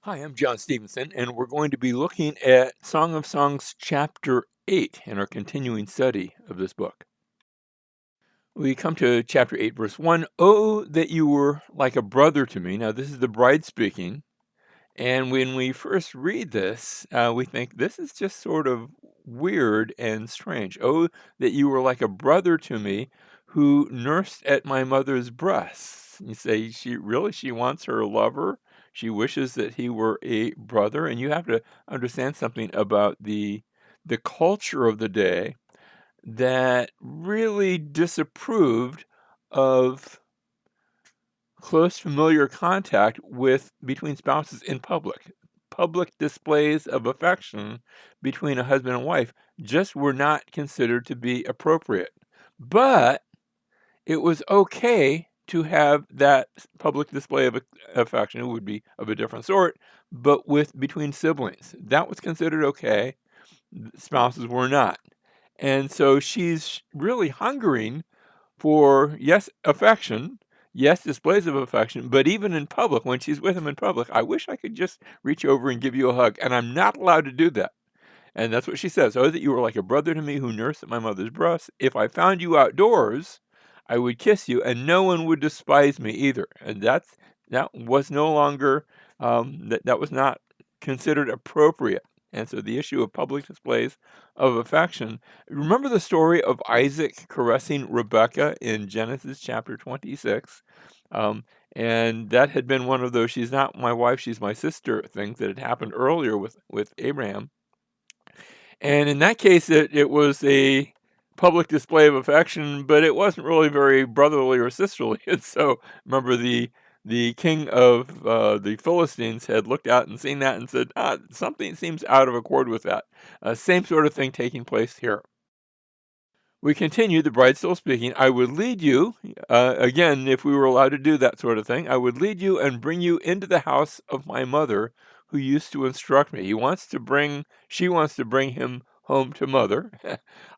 Hi, I'm John Stevenson, and we're going to be looking at Song of Songs, chapter 8, in our continuing study of this book. We come to chapter 8, verse 1. Oh, that you were like a brother to me. Now, this is the bride speaking. And when we first read this, we think this is just sort of weird and strange. Oh, that you were like a brother to me who nursed at my mother's breasts. You say, she wants her lover. She wishes that he were a brother. And you have to understand something about the culture of the day that really disapproved of close familiar contact with between spouses in public. Public displays of affection between a husband and wife just were not considered to be appropriate. But it was okay to have that public display of affection. It would be of a different sort, but with between siblings. That was considered okay. Spouses were not. And so she's really hungering for, yes, affection, yes, displays of affection, but even in public, when she's with him in public, I wish I could just reach over and give you a hug, and I'm not allowed to do that. And that's what she says. Oh, that you were like a brother to me who nursed at my mother's breast. If I found you outdoors, I would kiss you, and no one would despise me either. And that was no longer that was not considered appropriate. And so the issue of public displays of affection. Remember the story of Isaac caressing Rebekah in Genesis chapter 26? Um, and that had been one of those she's not my wife, she's my sister things that had happened earlier with Abraham. And in that case, it was a public display of affection, but it wasn't really very brotherly or sisterly. And so remember the king of the Philistines had looked out and seen that and said, something seems out of accord with that. Same sort of thing taking place here. We continue, the bride still speaking. I would lead you, again, if we were allowed to do that sort of thing, I would lead you and bring you into the house of my mother who used to instruct me. She wants to bring him home to mother.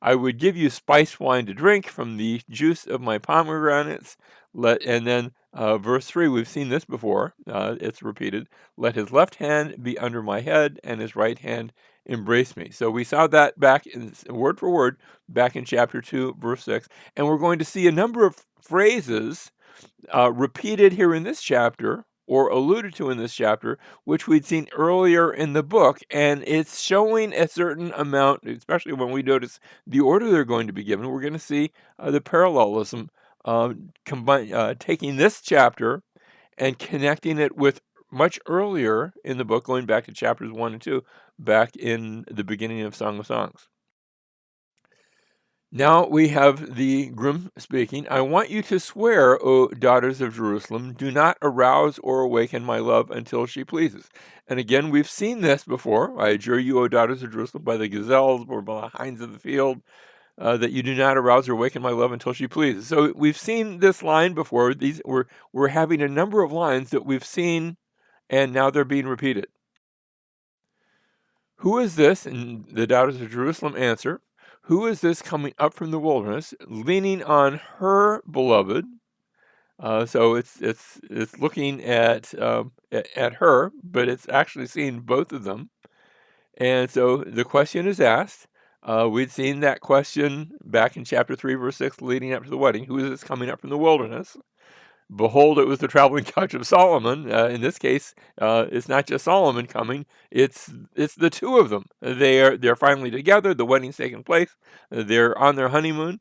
I would give you spiced wine to drink from the juice of my pomegranates. And then verse 3, we've seen this before. It's repeated. Let his left hand be under my head and his right hand embrace me. So we saw that back in word for word back in chapter 2, verse 6. And we're going to see a number of phrases repeated here in this chapter or alluded to in this chapter, which we'd seen earlier in the book. And it's showing a certain amount, especially when we notice the order they're going to be given. We're going to see the parallelism taking this chapter and connecting it with much earlier in the book, going back to chapters 1 and 2, back in the beginning of Song of Songs. Now we have the groom speaking. I want you to swear, O daughters of Jerusalem, do not arouse or awaken my love until she pleases. And again, we've seen this before. I adjure you, O daughters of Jerusalem, by the gazelles or by the hinds of the field, that you do not arouse or awaken my love until she pleases. So we've seen this line before. We're having a number of lines that we've seen, and now they're being repeated. Who is this? And the daughters of Jerusalem answer, who is this coming up from the wilderness, leaning on her beloved? So it's looking at her, but it's actually seeing both of them. And so the question is asked. We'd seen that question back in chapter 3, verse 6, leading up to the wedding. Who is this coming up from the wilderness? Behold, it was the traveling couch of Solomon. In this case, it's not just Solomon coming; it's the two of them. They're finally together. The wedding's taking place. They're on their honeymoon,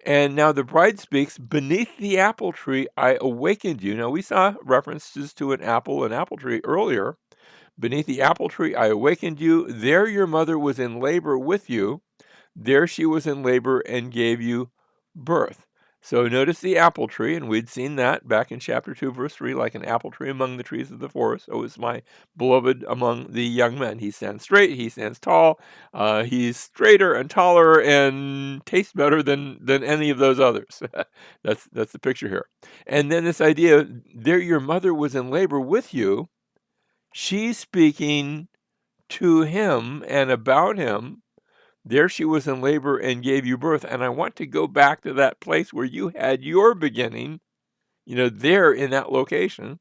and now the bride speaks. Beneath the apple tree, I awakened you. Now we saw references to an apple tree earlier. Beneath the apple tree, I awakened you. There, your mother was in labor with you. There she was in labor and gave you birth. So notice the apple tree, and we'd seen that back in chapter 2, verse 3, like an apple tree among the trees of the forest. So is my beloved among the young men. He stands straight, he stands tall, he's straighter and taller and tastes better than any of those others. That's the picture here. And then this idea, there your mother was in labor with you. She's speaking to him and about him. There she was in labor and gave you birth. And I want to go back to that place where you had your beginning, there in that location.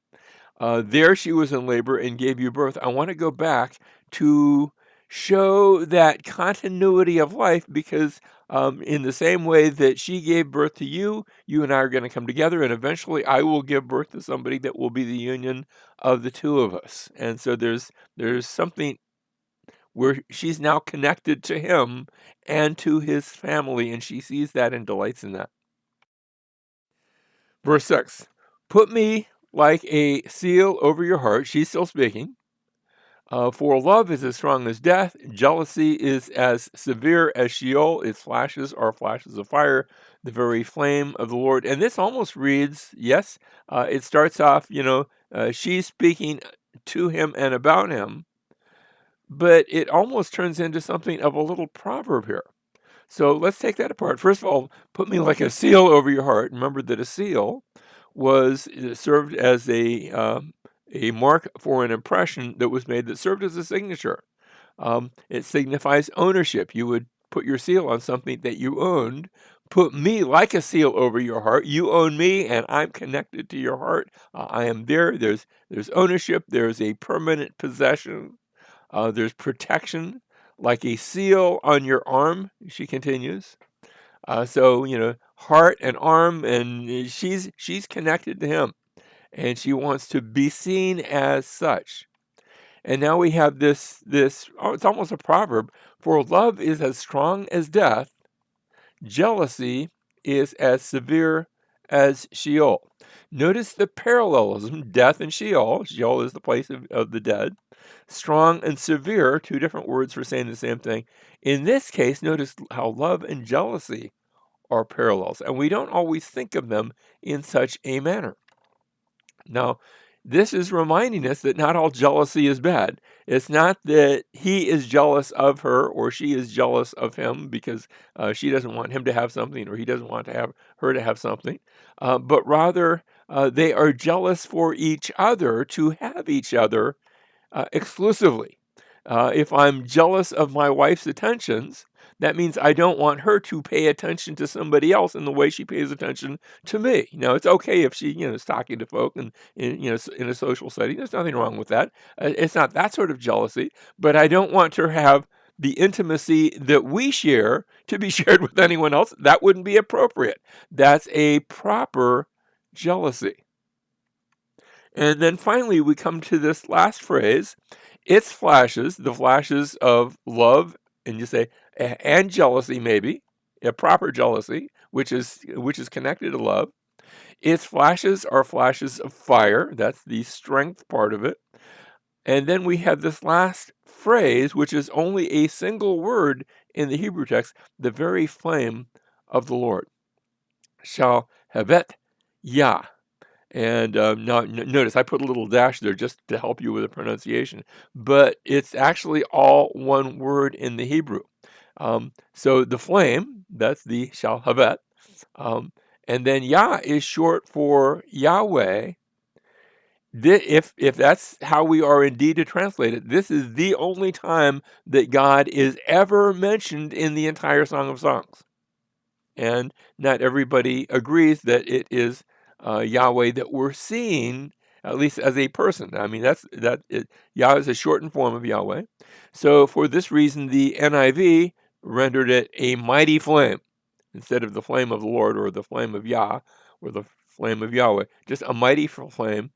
There she was in labor and gave you birth. I want to go back to show that continuity of life because in the same way that she gave birth to you, you and I are going to come together, and eventually I will give birth to somebody that will be the union of the two of us. And so there's something where she's now connected to him and to his family, and she sees that and delights in that. Verse 6, put me like a seal over your heart. She's still speaking. For love is as strong as death. Jealousy is as severe as Sheol. Its flashes are flashes of fire, the very flame of the Lord. And this almost reads, yes, it starts off, she's speaking to him and about him, but it almost turns into something of a little proverb here. So let's take that apart. First of all, put me like a seal over your heart. Remember that a seal was served as a mark for an impression that was made that served as a signature. It signifies ownership. You would put your seal on something that you owned. Put me like a seal over your heart. You own me, and I'm connected to your heart. I am there. There's ownership. There's a permanent possession. There's protection, like a seal on your arm. She continues. So heart and arm, and she's connected to him, and she wants to be seen as such. And now we have this it's almost a proverb, for love is as strong as death, jealousy is as severe as Sheol. Notice the parallelism, death and Sheol. Sheol is the place of the dead. Strong and severe, two different words for saying the same thing. In this case, notice how love and jealousy are parallels, and we don't always think of them in such a manner. Now, this is reminding us that not all jealousy is bad. It's not that he is jealous of her or she is jealous of him because she doesn't want him to have something or he doesn't want to have her to have something, but rather they are jealous for each other to have each other exclusively. If I'm jealous of my wife's attentions, that means I don't want her to pay attention to somebody else in the way she pays attention to me. Now, it's okay if she, is talking to folk and in a social setting. There's nothing wrong with that. It's not that sort of jealousy, but I don't want her to have the intimacy that we share to be shared with anyone else. That wouldn't be appropriate. That's a proper jealousy. And then finally, we come to this last phrase. Its flashes, the flashes of love, and you say, and jealousy, maybe, a proper jealousy, which is connected to love. Its flashes are flashes of fire. That's the strength part of it. And then we have this last phrase, which is only a single word in the Hebrew text, the very flame of the Lord. Shall havet Yah. And now notice I put a little dash there just to help you with the pronunciation, but it's actually all one word in the Hebrew. So the flame, that's the shalhavet, and then Yah is short for Yahweh. If that's how we are indeed to translate it, this is the only time that God is ever mentioned in the entire Song of Songs. And not everybody agrees that it is Yahweh that we're seeing, at least as a person. I mean, Yah is a shortened form of Yahweh. So for this reason, the NIV rendered it a mighty flame instead of the flame of the Lord or the flame of Yah or the flame of Yahweh. Just a mighty flame,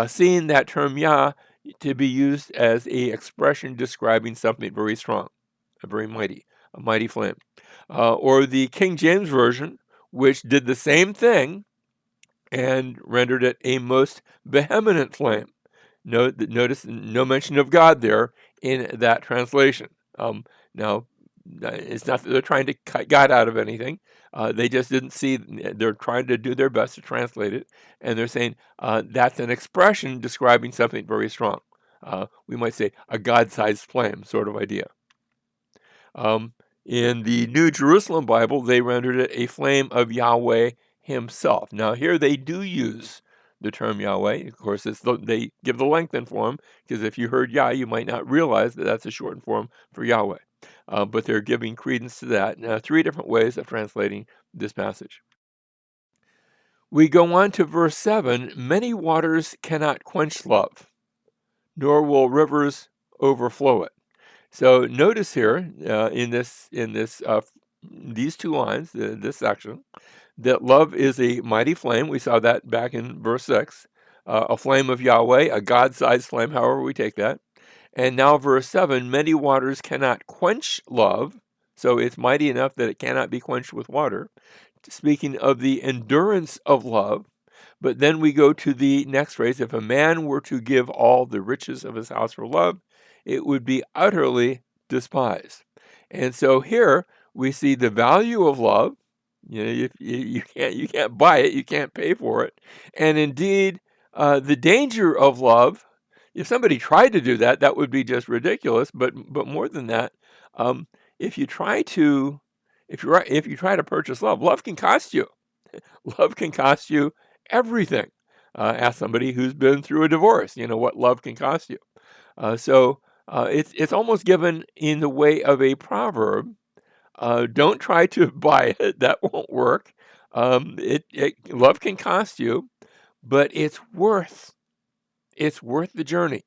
seeing that term Yah to be used as a expression describing something very strong, a mighty flame. Or the King James Version, which did the same thing and rendered it a most vehement flame. Notice no mention of God there in that translation. Now, it's not that they're trying to cut God out of anything. They just didn't see, they're trying to do their best to translate it. And they're saying that's an expression describing something very strong. We might say a God-sized flame sort of idea. In the New Jerusalem Bible, they rendered it a flame of Yahweh himself. Now, here they do use the term Yahweh. Of course, they give the lengthened form, because if you heard Yah, you might not realize that that's a shortened form for Yahweh. But they're giving credence to that. Now, three different ways of translating this passage. We go on to verse 7. Many waters cannot quench love, nor will rivers overflow it. So notice here these two lines, this section, that love is a mighty flame. We saw that back in verse 6. A flame of Yahweh, a God-sized flame, however we take that. And now verse 7, many waters cannot quench love, so it's mighty enough that it cannot be quenched with water. Speaking of the endurance of love, but then we go to the next phrase, if a man were to give all the riches of his house for love, it would be utterly despised. And so here we see the value of love. You can't buy it, you can't pay for it. And indeed, the danger of love, if somebody tried to do that, that would be just ridiculous. But more than that, um, if you try to if you try to purchase love, love can cost you. Love can cost you everything. Ask somebody who's been through a divorce, what love can cost you. It's almost given in the way of a proverb. Don't try to buy it; that won't work. Love can cost you, but it's worth the journey.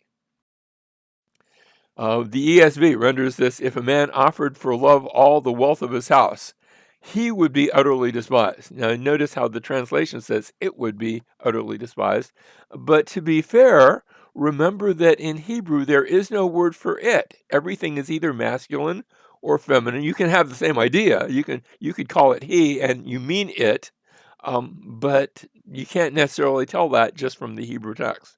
The ESV renders this, if a man offered for love all the wealth of his house, he would be utterly despised. Now, notice how the translation says it would be utterly despised. But to be fair, remember that in Hebrew there is no word for it. Everything is either masculine or feminine. You can have the same idea. You could call it he and you mean it, but you can't necessarily tell that just from the Hebrew text.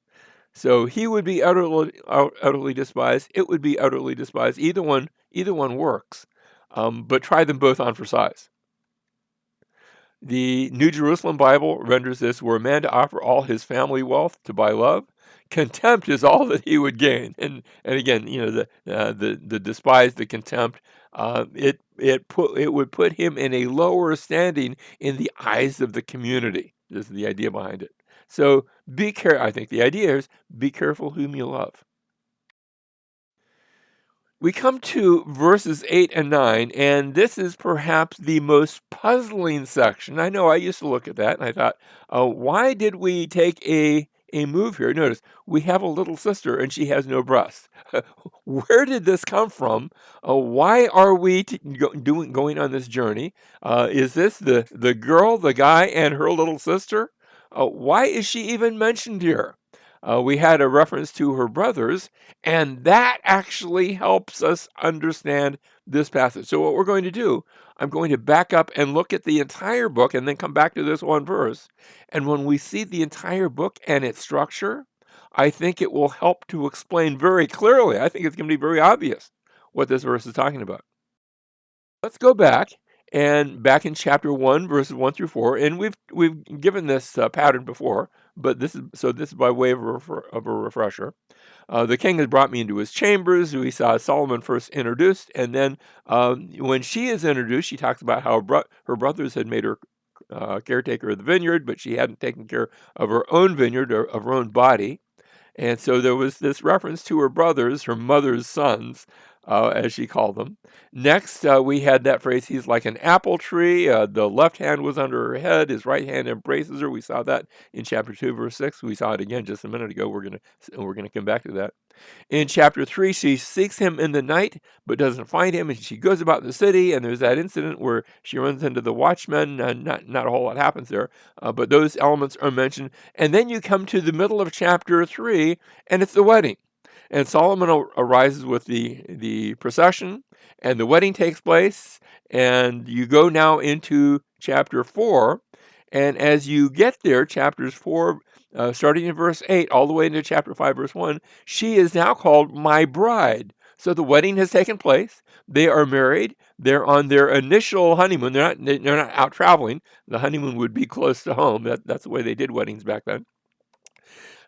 So he would be utterly despised. It would be utterly despised. Either one works, but try them both on for size. The New Jerusalem Bible renders this: were a man to offer all his family wealth to buy love, contempt is all that he would gain. And again, the despise, the contempt, it would put him in a lower standing in the eyes of the community. This is the idea behind it. So be careful. I think the idea is be careful whom you love. We come to verses 8 and 9, and this is perhaps the most puzzling section. I know I used to look at that and I thought, why did we take a move here? Notice, we have a little sister and she has no breasts. Where did this come from? Why are we going on this journey? Is this the girl, the guy, and her little sister? Why is she even mentioned here? We had a reference to her brothers, and that actually helps us understand this passage. So what we're going to do, I'm going to back up and look at the entire book and then come back to this one verse. And when we see the entire book and its structure, I think it will help to explain very clearly. I think it's going to be very obvious what this verse is talking about. Let's go back in chapter 1, verses 1 through 4, and we've given this pattern before, but this is by way of a refresher. The king has brought me into his chambers. We saw Solomon first introduced, and then when she is introduced, she talks about how her brothers had made her caretaker of the vineyard, but she hadn't taken care of her own vineyard or of her own body. And so there was this reference to her brothers, her mother's sons, as she called them. Next, we had that phrase, he's like an apple tree. The left hand was under her head. His right hand embraces her. We saw that in chapter 2, verse 6. We saw it again just a minute ago. We're gonna come back to that. In chapter 3, she seeks him in the night, but doesn't find him, and she goes about the city, and there's that incident where she runs into the watchmen, and not a whole lot happens there, but those elements are mentioned. And then you come to the middle of chapter 3, and it's the wedding. And Solomon arises with the procession, and the wedding takes place, and you go now into chapter 4, and as you get there, chapters 4, starting in verse 8, all the way into chapter 5, verse 1, she is now called my bride. So the wedding has taken place. They are married. They're on their initial honeymoon. They're not out traveling. The honeymoon would be close to home. That's the way they did weddings back then.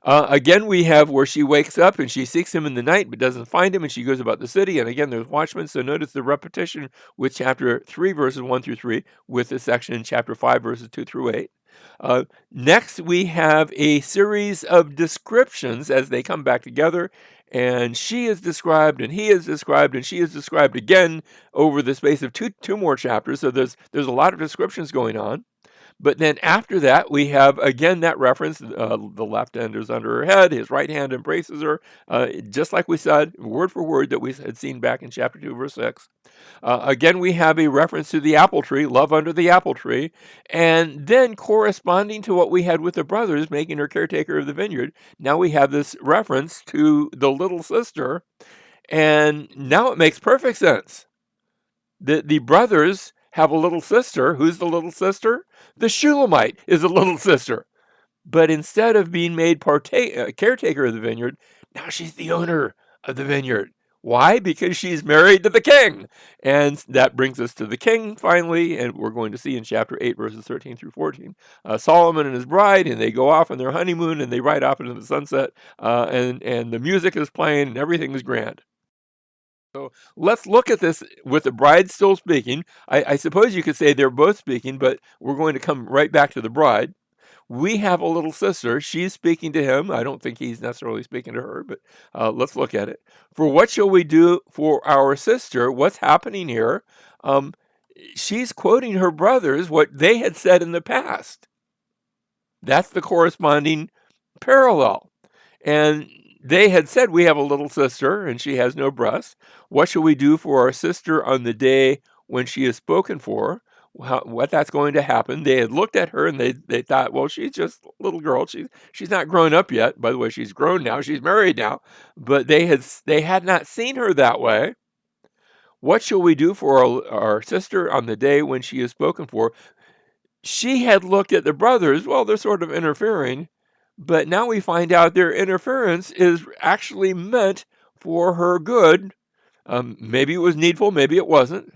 Again, we have where she wakes up and she seeks him in the night but doesn't find him, and she goes about the city. And again, there's watchmen. So notice the repetition with chapter 3, verses 1 through 3, with this section in chapter 5, verses 2 through 8. Next, we have a series of descriptions as they come back together. And she is described, and he is described, and she is described again over the space of two more chapters. So there's a lot of descriptions going on. But then after that, we have again that reference. The left hand is under her head, his right hand embraces her, just like we said, word for word, that we had seen back in chapter 2, verse 6. Again, we have a reference to the apple tree, love under the apple tree. And then corresponding to what we had with the brothers, making her caretaker of the vineyard, now we have this reference to the little sister. And now it makes perfect sense. The brothers have a little sister. Who's the little sister? The Shulamite is a little sister. But instead of being made caretaker of the vineyard, now she's the owner of the vineyard. Why? Because she's married to the king. And that brings us to the king finally, and we're going to see in chapter 8, verses 13 through 14, Solomon and his bride, and they go off on their honeymoon, and they ride off into the sunset, and the music is playing, and everything is grand. So let's look at this with the bride still speaking. I suppose you could say they're both speaking, but we're going to come right back to the bride. We have a little sister. She's speaking to him. I don't think he's necessarily speaking to her, but let's look at it. For what shall we do for our sister? What's happening here? Um, she's quoting her brothers, what they had said in the past. That's the corresponding parallel. And they had said, we have a little sister and she has no breast. What shall we do for our sister on the day when she is spoken for? What that's going to happen? They had looked at her and they thought, well, she's just a little girl. She's not grown up yet. By the way, she's grown now. She's married now. But they had not seen her that way. What shall we do for our sister on the day when she is spoken for? She had looked at the brothers. Well, they're sort of interfering. But now we find out their interference is actually meant for her good. Maybe it was needful, maybe it wasn't.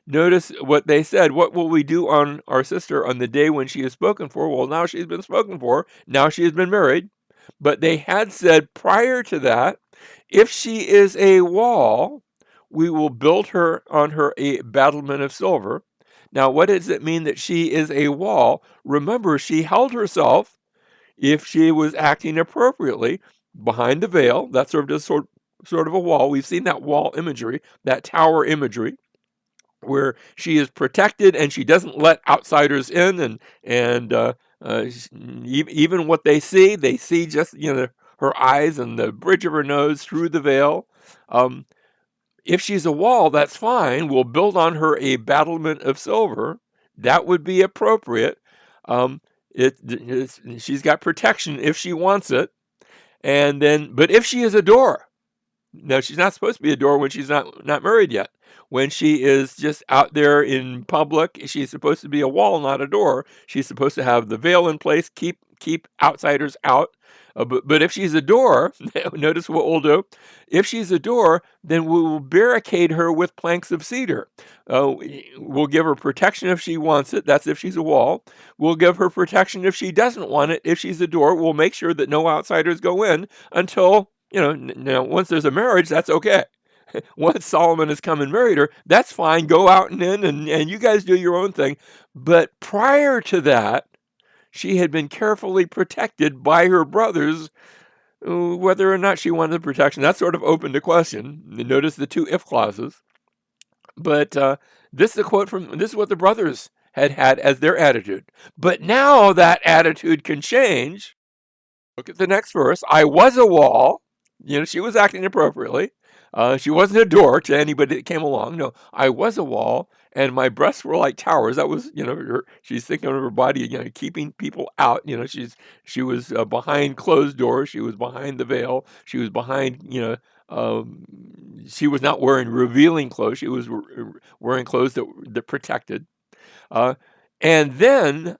Notice what they said. What will we do on our sister on the day when she is spoken for? Well, now she's been spoken for. Now she has been married. But they had said prior to that, if she is a wall, we will build her on her a battlement of silver. Now, what does it mean that she is a wall? Remember, she held herself, if she was acting appropriately, behind the veil. That served as sort of a wall. We've seen that wall imagery, that tower imagery, where she is protected and she doesn't let outsiders in, and even what they see just her eyes and the bridge of her nose through the veil. If she's a wall, that's fine. We'll build on her a battlement of silver. That would be appropriate. Um, she's got protection if she wants it. And then, but if she is a door, no, she's not supposed to be a door when she's not married yet. When she is just out there in public, she's supposed to be a wall, not a door. She's supposed to have the veil in place, keep outsiders out. But if she's a door, notice what we'll do. If she's a door, then we will barricade her with planks of cedar. We'll give her protection if she wants it. That's if she's a wall. We'll give her protection if she doesn't want it. If she's a door, we'll make sure that no outsiders go in until, now once there's a marriage, that's okay. Once Solomon has come and married her, that's fine. Go out and in, and you guys do your own thing. But prior to that, she had been carefully protected by her brothers. Whether or not she wanted the protection, that's sort of open to question. Notice the two if clauses. But this is what the brothers had as their attitude. But now that attitude can change. Look at the next verse. I was a wall. She was acting appropriately. She wasn't a door to anybody that came along. No, I was a wall, and my breasts were like towers. That was, she's thinking of her body, keeping people out. She was behind closed doors. She was behind the veil. She was behind, she was not wearing revealing clothes. She was wearing clothes that protected. And then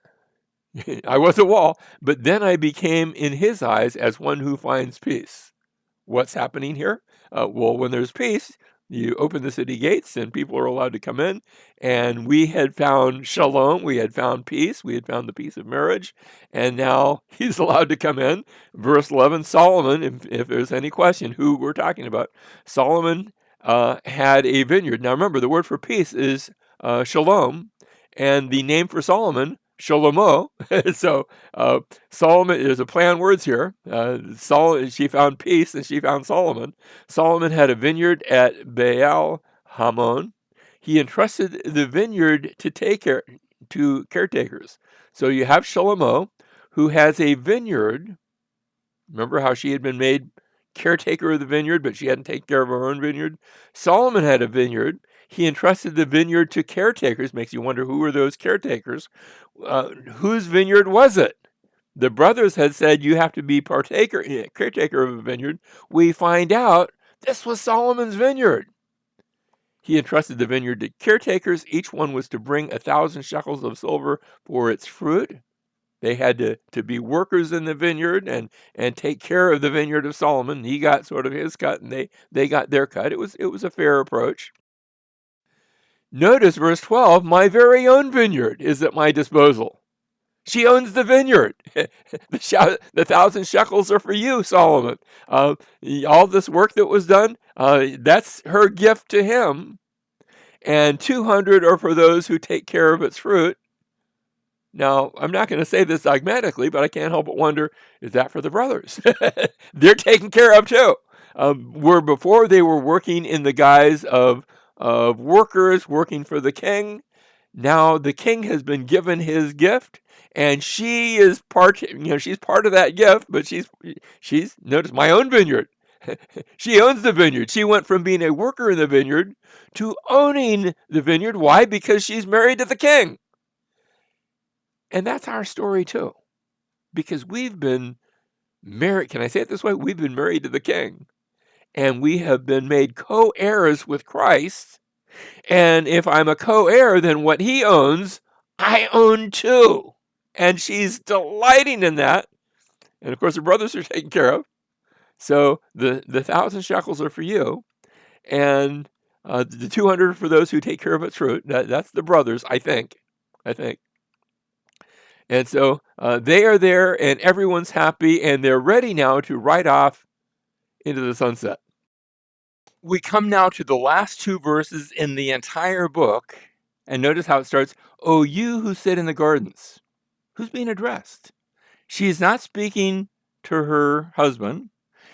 I was a wall, but then I became in his eyes as one who finds peace. What's happening here? Well, when there's peace, you open the city gates and people are allowed to come in. And we had found shalom. We had found peace. We had found the peace of marriage. And now he's allowed to come in. Verse 11, Solomon, if there's any question who we're talking about, Solomon had a vineyard. Now remember, the word for peace is shalom. And the name for Solomon, Shalomo. So Solomon, there's a play on words here. She found peace and she found Solomon. Solomon had a vineyard at Baal Hamon. He entrusted the vineyard to caretakers. So you have Shlomo, who has a vineyard. Remember how she had been made caretaker of the vineyard, but she hadn't taken care of her own vineyard? Solomon had a vineyard. He entrusted the vineyard to caretakers. Makes you wonder, who were those caretakers? Whose vineyard was it? The brothers had said you have to be caretaker of a vineyard. We find out this was Solomon's vineyard. He entrusted the vineyard to caretakers. Each one was to bring 1,000 shekels of silver for its fruit. They had to be workers in the vineyard and take care of the vineyard of Solomon. He got sort of his cut, and they got their cut. It was a fair approach. Notice verse 12, my very own vineyard is at my disposal. She owns the vineyard. The 1,000 shekels are for you, Solomon. All this work that was done, that's her gift to him. And 200 are for those who take care of its fruit. Now, I'm not going to say this dogmatically, but I can't help but wonder, is that for the brothers? They're taken care of too. Where before they were working in the guise of workers working for the king, now the king has been given his gift, and she is she's part of that gift, but she's notice, my own vineyard. She owns the vineyard. She went from being a worker in the vineyard to owning the vineyard. Why? Because she's married to the king. And that's our story too, because we've been married. Can I say it this way? We've been married to the king, and we have been made co-heirs with Christ. And if I'm a co-heir, then what he owns, I own too. And she's delighting in that. And of course, the brothers are taken care of. So the 1,000 shekels are for you, and the 200 are for those who take care of its fruit. That's the brothers, I think. And so they are there, and everyone's happy, and they're ready now to ride off into the sunset. We come now to the last two verses in the entire book, and notice how it starts, "O you who sit in the gardens." Who's being addressed? She's not speaking to her husband.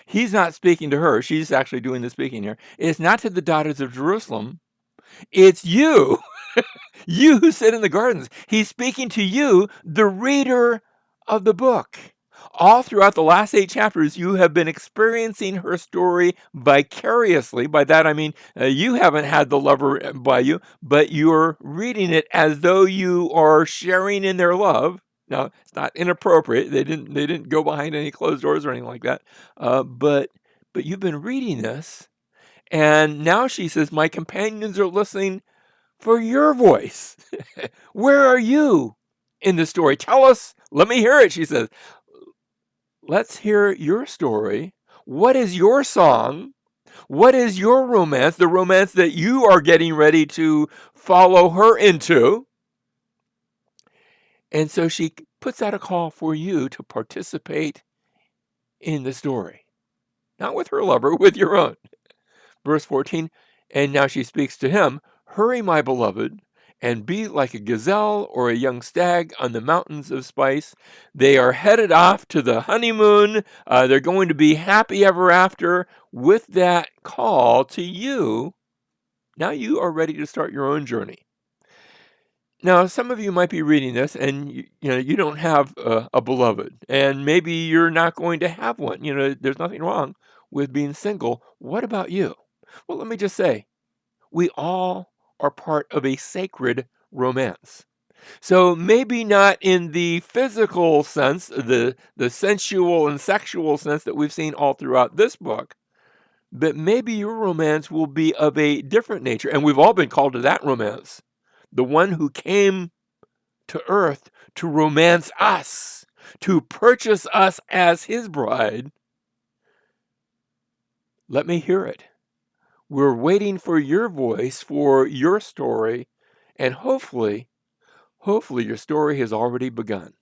He's not speaking to her. She's actually doing the speaking here. It's not to the daughters of Jerusalem. It's you. You who sit in the gardens. He's speaking to you, the reader of the book. All throughout the last 8 chapters, you have been experiencing her story vicariously. By that, I mean, you haven't had the lover by you, but you're reading it as though you are sharing in their love. Now, it's not inappropriate. They didn't go behind any closed doors or anything like that. But you've been reading this, and now she says, my companions are listening for your voice. Where are you in the story? Tell us. Let me hear it, she says. Let's hear your story. What is your song? What is your romance? The romance that you are getting ready to follow her into. And so she puts out a call for you to participate in the story. Not with her lover, with your own. Verse 14, and now she speaks to him, hurry, my beloved, and be like a gazelle or a young stag on the mountains of spice. They are headed off to the honeymoon. They're going to be happy ever after. With that call to you, now you are ready to start your own journey. Now, some of you might be reading this, and you don't have a beloved, and maybe you're not going to have one. There's nothing wrong with being single. What about you? Well, let me just say, we all are part of a sacred romance. So maybe not in the physical sense, the sensual and sexual sense that we've seen all throughout this book, but maybe your romance will be of a different nature. And we've all been called to that romance. The one who came to earth to romance us, to purchase us as his bride. Let me hear it. We're waiting for your voice, for your story, and hopefully your story has already begun.